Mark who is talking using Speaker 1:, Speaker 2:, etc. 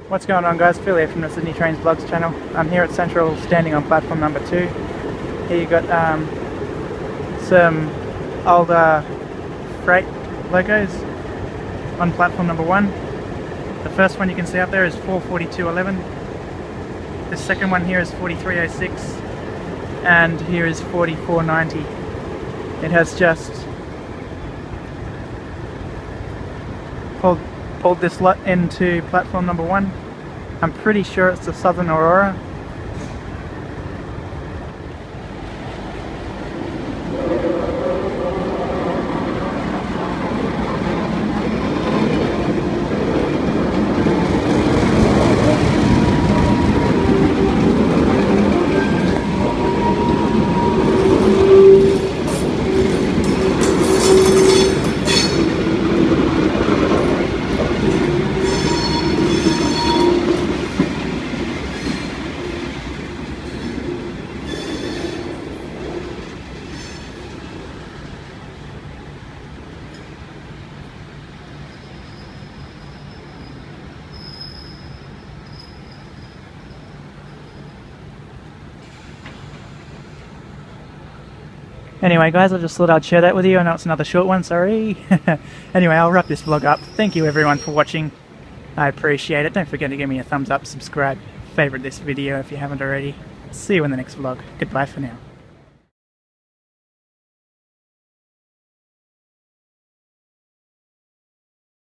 Speaker 1: What's going on, guys? Phil here from the Sydney Trains Vlogs channel. I'm here at Central, standing on platform number 2. Here you got some older freight logos on platform number 1. The first one you can see up there is 44211. The second one here is 4306, and here is 4490. It has just pulled this lot into platform number 1. I'm pretty sure it's the Southern Aurora. Anyway guys, I just thought I'd share that with you. I know it's another short one, sorry. Anyway, I'll wrap this vlog up. Thank you everyone for watching. I appreciate it. Don't forget to give me a thumbs up, subscribe, favourite this video if you haven't already. See you in the next vlog. Goodbye for now.